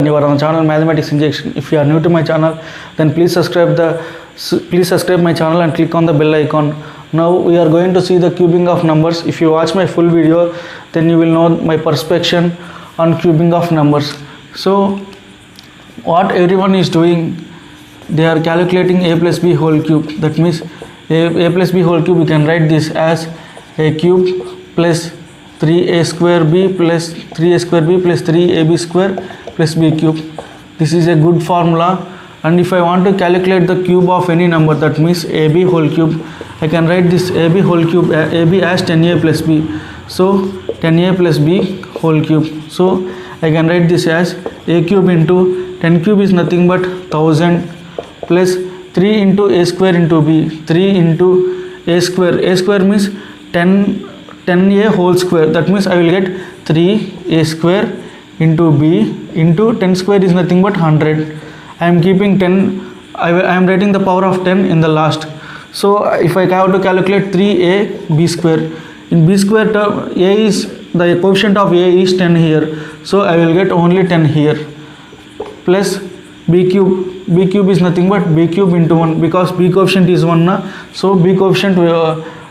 You are on the channel Mathematics Injection. If you are new to my channel, then please subscribe my channel and click on the bell icon. Now we are going to see the cubing of numbers. If you watch my full video, then you will know my perspective on cubing of numbers. So what everyone is doing, they are calculating a plus b whole cube. That means a plus b whole cube, we can write this as a cube plus 3a square b plus 3a square b plus 3ab square plus b cube. This is a good formula. And if I want to calculate the cube of any number, that means ab whole cube, I can write this ab whole cube, ab as 10a plus b. So 10a plus b whole cube. So I can write this as a cube into 10 cube is nothing but 1000 plus 3 into a square into b, 3 into a square means 10a whole square. That means I will get 3a square into b into 10 square is nothing but 100. I am keeping 10, I am writing the power of 10 in the last. So if I have to calculate 3a b square, in b square term, a is, the coefficient of a is 10 here. So I will get only 10 here, plus b cube is nothing but b cube into 1, because b coefficient is 1 na? So b coefficient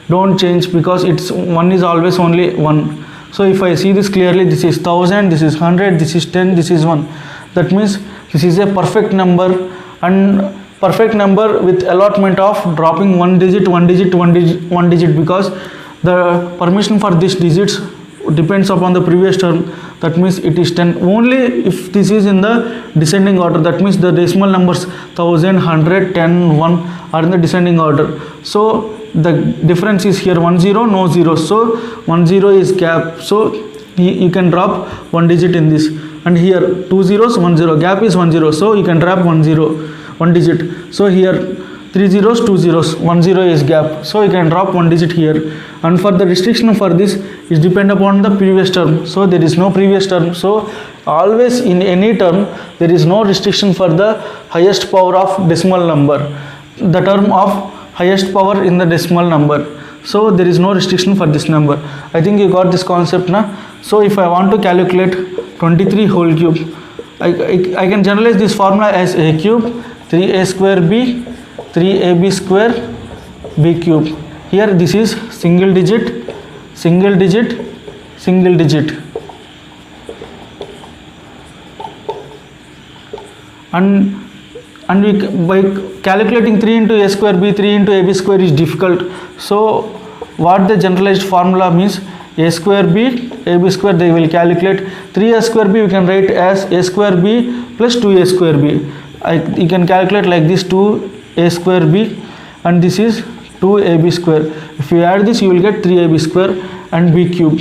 don't change, because it's 1 is always only 1. So if I see this clearly, this is 1000, this is 100, this is 10, this is 1. That means this is a perfect number, and perfect number with allotment of dropping one digit, because the permission for these digits depends upon the previous term. That means it is 10 only if this is in the descending order. That means the decimal numbers 1000, 100, 10, 1 are in the descending order. So the difference is here 10, no 0. So 10 is gap. So you can drop one digit in this. And here 2 zeros, 10, gap is 10. So you can drop 1 digit. So here 3 zeros, 2 zeros, 10 is gap. So you can drop one digit here. And for the restriction for this is depend upon the previous term. So there is no previous term. So always in any term there is no restriction for the highest power of decimal number. The term of highest power in the decimal number. So there is no restriction for this number. I think you got this concept na? So if I want to calculate 23 whole cube, I can generalize this formula as a cube 3a square b 3ab square b cube. Here this is single digit, and we, by calculating 3 into a square b 3 into ab square is difficult. So what the generalized formula means, a square b ab square, they will calculate 3a square b, we can write as a square b plus 2a square b. You can calculate like this, 2a square b, and this is 2ab square. If you add this, you will get 3ab square and b cube.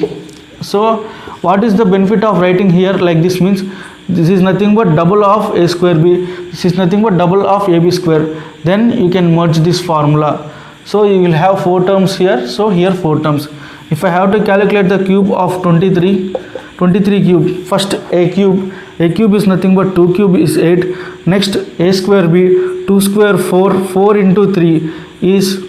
So what is the benefit of writing here like this means, this is nothing but double of a square b, this is nothing but double of ab square. Then you can merge this formula. So you will have 4 terms here. So here 4 terms. If I have to calculate the cube of 23 cube, first a cube is nothing but 2 cube is 8. Next a square b, 2 square 4 into 3 is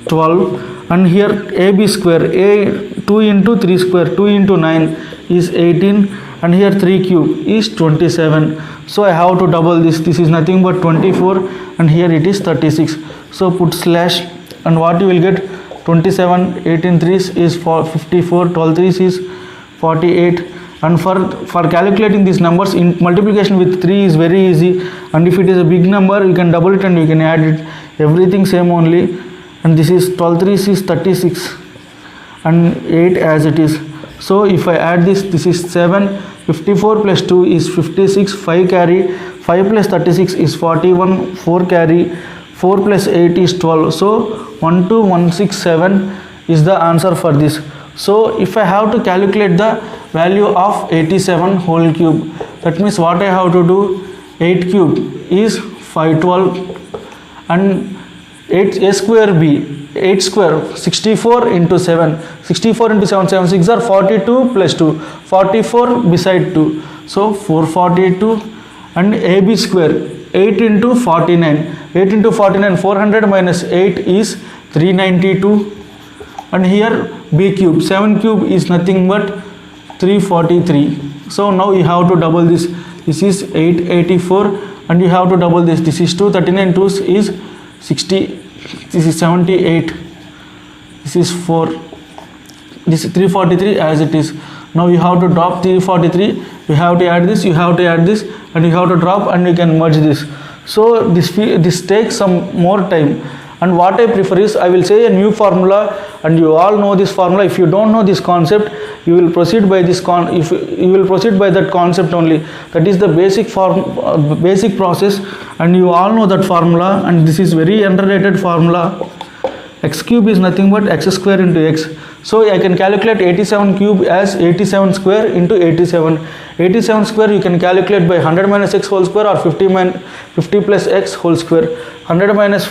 12. And here ab square, a 2 into 3 square, 2 into 9 is 18. And here 3 cube is 27. So I have to double this. This is nothing but 24, and here it is 36. So put slash, and what you will get, 27, 18 3s is 54, 12 3s is 48. And for calculating these numbers, in multiplication with 3 is very easy, and if it is a big number, you can double it and you can add it, everything same only. And this is 12 3s is 36 and 8 as it is. So if I add this, this is 7, 54 plus 2 is 56, 5 carry, 5 plus 36 is 41, 4 carry, 4 plus 8 is 12. So 12167 is the answer for this. So if I have to calculate the value of 87 whole cube, that means what I have to do, 8 cube is 512, and 8 square b, 8 square 64 into 7, 64 into 7, 7 6 are 42 plus 2, 44 beside 2, so 442. And ab square, 8 into 49, 8 into 49, 400 minus 8 is 392. And here b cube, 7 cube is nothing but 343. So now you have to double this. This is 884 and you have to double this. This is 239, 2 is 60, this is 78, this is 4, this is 343 as it is. Now you have to drop 343, you have to add this, you have to add this, and you have to drop, and you can merge this. So this takes some more time. And what I prefer is, I will say a new formula, and you all know this formula. If you don't know this concept, you will proceed by this if you will proceed by that concept only. That is the basic basic process, and you all know that formula. And this is very underrated formula. X cube is nothing but x square into x. So I can calculate 87 cube as 87 square into 87. 87 square you can calculate by 100 minus x whole square or 50 plus x whole square. 100 minus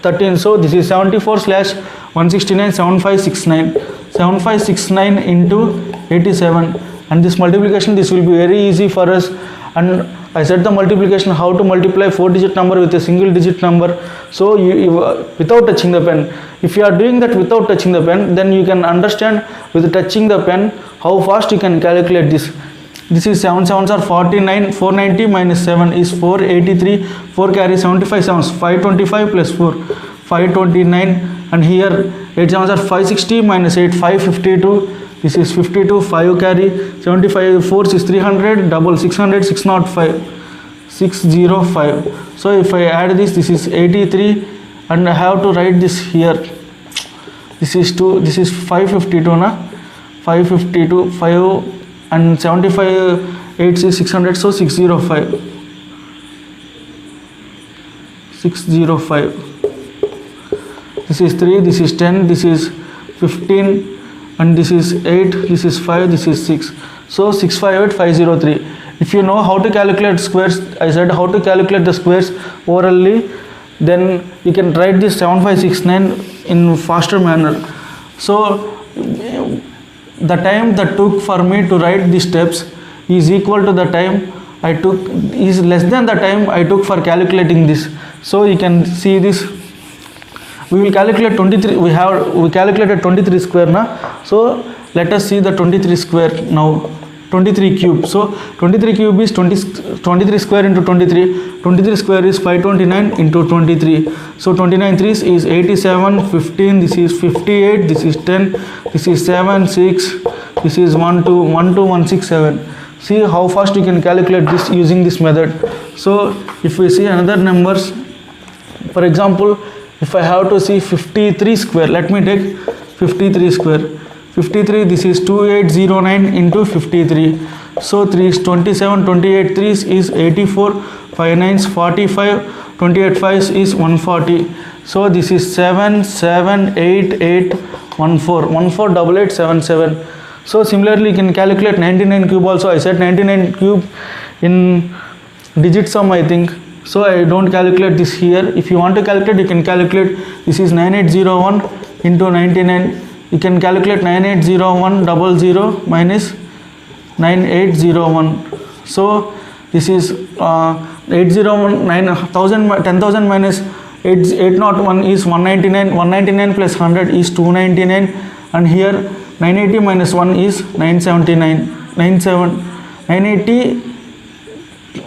13. So this is 74/169 7569. 7569 into 87. And this multiplication, this will be very easy for us. And I said the multiplication, how to multiply 4-digit number with a single digit number. So you without touching the pen. If you are doing that without touching the pen, then you can understand with touching the pen how fast you can calculate this. This is 7 sevens are 49, 490 minus 7 is 483, 4 carry 75 sevens, 525 plus 4, 529, and here 8 sevens are 560 minus 8, 552, this is 52, 5 carry 75, 4 is 300, double 600, 605, 605. So if I add this, this is 83, and I have to write this here. This is 2, this is 552 na, 552, 5 and 75, 8 is 600, so 605, 605. This is 3, this is 10, this is 15, and this is 8, this is 5, this is 6. So 658, 503. If you know how to calculate squares, I said how to calculate the squares orally, then you can write this 7569 in faster manner. So the time that took for me to write these steps is equal to the time I took, is less than the time I took for calculating this. So you can see this. We will calculate 23. We calculated 23 square now. So let us see the 23 square now. 23 cube. So 23 cube is 23 square into 23. 23 square is 529 into 23. So 29 threes is 87, 15, this is 58, this is 10, this is 7, 6, this is 1, 2, 1, 2, 1, 6, 7. See how fast you can calculate this using this method. So if we see another numbers, for example, if I have to see 53 square, let me take 53 square. 53, this is 2809 into 53. So 3 is 27, 28 3s is 84, 5 9s 45, 28 5s is 140. So this is 7, 7, 8, 8, 1, 4, 1, 4, 8, 8, 7, 7. So similarly you can calculate 99 cube also. I said 99 cube in digit sum, I think. So I don't calculate this here. If you want to calculate, you can calculate. This is 9801 into 99. You can calculate 980100 minus 9801. So this is 801 10,000 minus 801 is 199. 199 plus 100 is 299, and here 980 minus 1 is 979.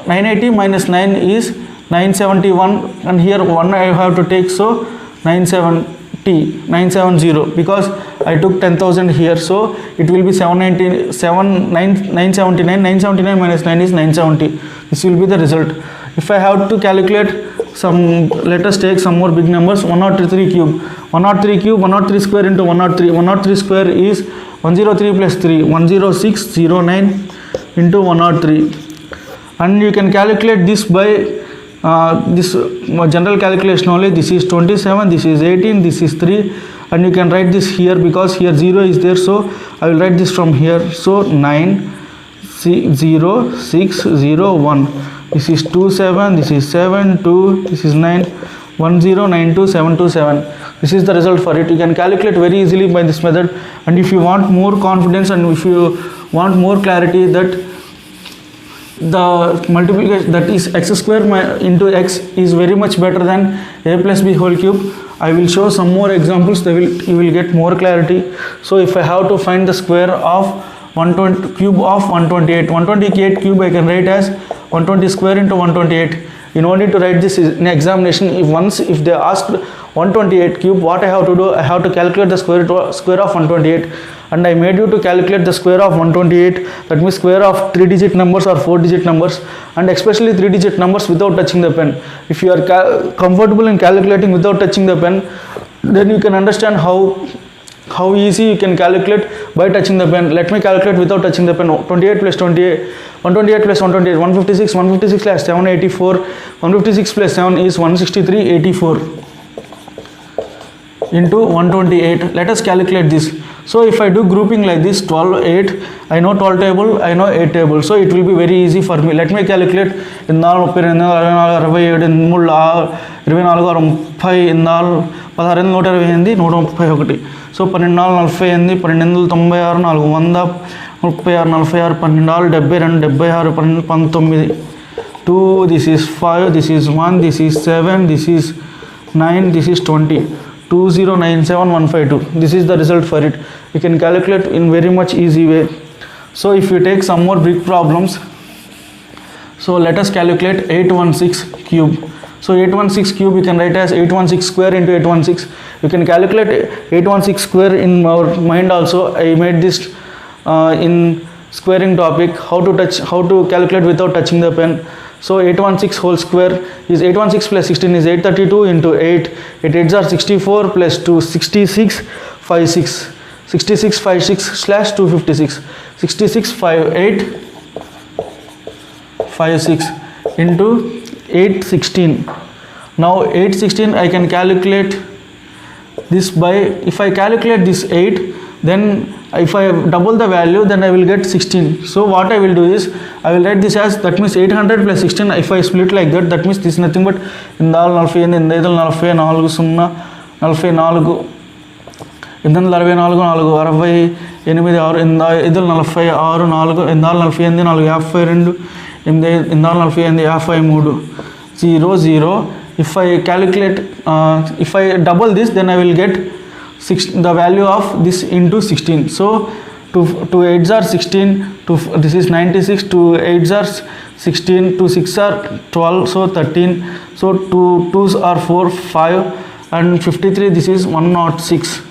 980 minus 9 is 971, and here 1 I have to take, so 970, because I took 10,000 here, so it will be 979. 979 minus 9 is 970. This will be the result. If I have to calculate some, let us take some more big numbers. 103 cube. 103 cube, 103 square into 103. 103 square is 103 plus 3, 10609 into 103. And you can calculate this by this general calculation only. This is 27, this is 18, this is 3, and you can write this here because here 0 is there, so I will write this from here. So 9 0 6 0 1, this is 27, this is 7 2, this is 9 1 0 9 2 7 2 7. This is the result for it. You can calculate very easily by this method. And if you want more confidence and if you want more clarity that the multiplication, that is x square into x, is very much better than a plus b whole cube, I will show some more examples. You will get more clarity. So if I have to find the square of 120 cube of 128. 128 cube I can write as 120 square into 128. You no need to write this in examination. If they ask 128 cube, what I have to do, I have to calculate the square of 128, and I made you to calculate the square of 128. That means square of 3-digit numbers or 4-digit numbers, and especially 3-digit numbers without touching the pen. If you are comfortable in calculating without touching the pen, then you can understand how easy you can calculate by touching the pen. Let me calculate without touching the pen. 28 plus 28, 128 plus 128, 156, 156 plus 784, 156 plus 7 is 163, 84 into 128. Let us calculate this. So if I do grouping like this, 12, 8, I know 12 table, I know 8 table, so it will be very easy for me. Let me calculate. 24, 67, 128, so 12 48 12 96 400 36 46 42 72 19 2, this is 5, this is 1, this is 7, this is 9, this is 20, 2097152. This is the result for it. You can calculate in very much easy way. So if you take some more big problems, so let us calculate 816 cube. So 816 cube you can write as 816 square into 816. You can calculate 816 square in our mind also. I made this in squaring topic, how to calculate without touching the pen. So 816 whole square is 816 plus 16 is 832 into 8. 8 8s are 64 plus 2, 66 56. 66 56 slash 256. 66 58 56 into 816. Now 816 I can calculate this by, if I calculate this 8, then if I double the value, then I will get 16. So what I will do is, I will write this as, that means 800 plus 16. If I split like that, that means this is nothing but 48 0 0. If I calculate, if I double this, then I will get the value of this into 16. So 2 8s are 16, this is 96, 2 8s are 16, 2 6 are 12, so 13, so 2 2s are 4, 5, and 53, this is 106.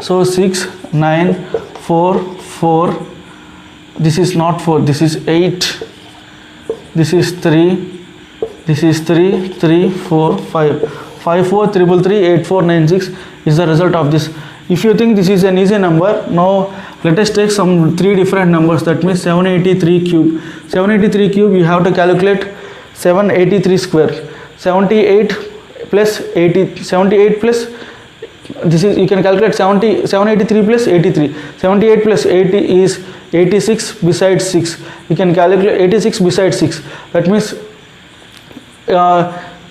So 6 9 4 4, this is not 4, this is 8, this is 3, this is 3 3 4 5 5 4 3 3 8 4 9 6 is the result of this. If you think this is an easy number, now let us take some 3 different numbers. That means 783 cube. 783 cube you have to calculate 783 square. 78 plus 80, 78 plus, this is, you can calculate 783 plus 83. 78 plus 80 is 86 besides 6. You can calculate 86 besides 6. That means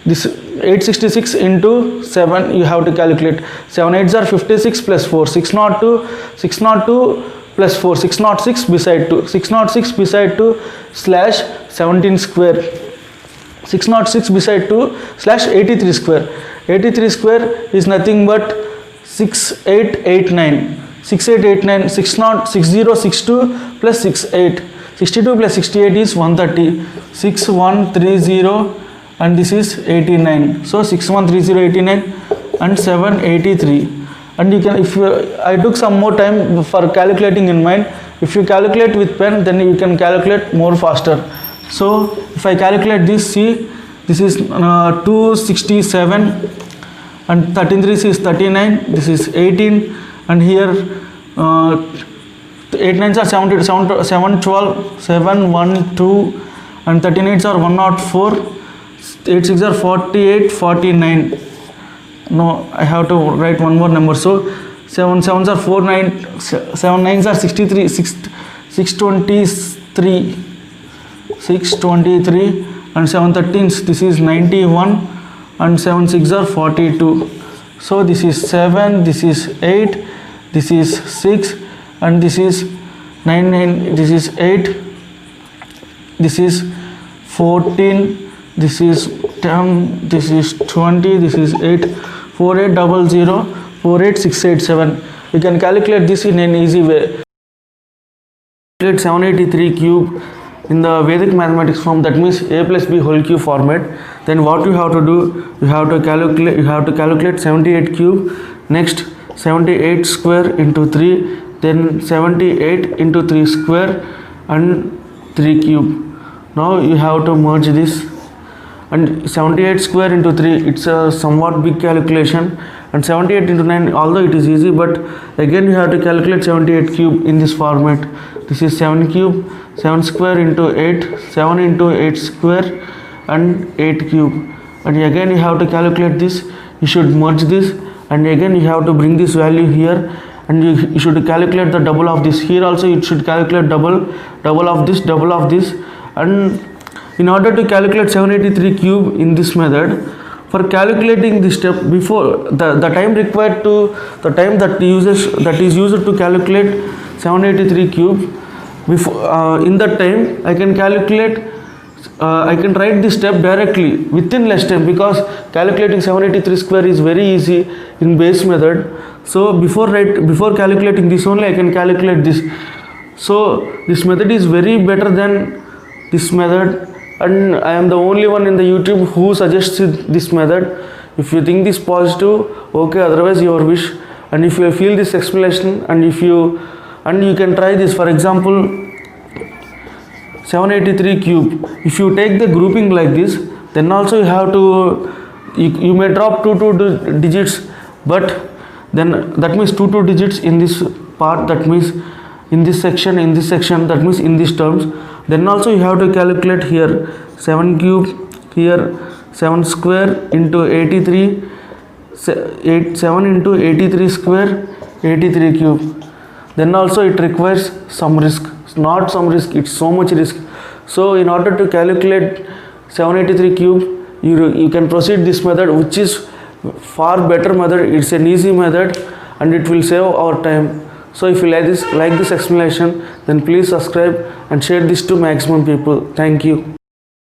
this 866 into 7 you have to calculate. 7 8s are 56 plus 4, 602 plus 4, 606 beside 2, 606 beside 2 slash 17 square, 606 beside 2 slash 83 square. 83 square is nothing but 6889. 6889, 6062 plus 68. 62 plus 68 is 130. 6130 and this is 89. So 613089 and 783. And you can, if you, I took some more time for calculating in mind. If you calculate with pen, then you can calculate more faster. So if I calculate this, see, this is 267 and 13 3 is 39, this is 18, and here 8 9s are 712, 712, and 38s are 104, 8 6 are 48, 49. No, I have to write one more number. So 7 7s are 49, 7 9s are 63, 623, 623, and 7 13s, this is 91, and 7 6 are 42. So this is 7, this is 8, this is 6, and this is 9 9, this is 8, this is 14, this is 10, this is 20, this is 8, 4800, 48687. You can calculate this in an easy way. calculate 783 cube in the Vedic mathematics form, that means a plus b whole cube format, then what you have to do, you have to calculate 78 cube, next 78 square into 3, then 78 into 3 square and 3 cube. Now you have to merge this, and 78 square into 3, it's a somewhat big calculation, and 78 into 9, although it is easy, but again you have to calculate 78 cube in this format. This is 7 cube, 7 square into 8, 7 into 8 square and 8 cube, and again you have to calculate this. You should merge this, and again you have to bring this value here, and you should calculate the double of this. Here also you should calculate double of this, and in order to calculate 783 cube in this method, for calculating this step, before the time required to the time that is used to calculate 783 cube, before in that time I can calculate, I can write this step directly within less time, because calculating 783 square is very easy in base method. So before calculating this only I can calculate this. So this method is very better than this method, and I am the only one in the YouTube who suggested this method. If you think this positive, okay, otherwise your wish. And if you feel this explanation, and you can try this. For example, 783 cube, if you take the grouping like this, then also you have to, you may drop two digits, but then that means two digits in this part, that means in this section, that means in these terms. Then also you have to calculate here 7 cube, here 7 square into 83, 7 into 83 square, 83 cube. Then also it requires some risk, not some risk, it's so much risk. So in order to calculate 783 cube, you can proceed this method, which is far better method. It's an easy method and it will save our time. So if you like this explanation, then please subscribe and share this to maximum people. Thank you.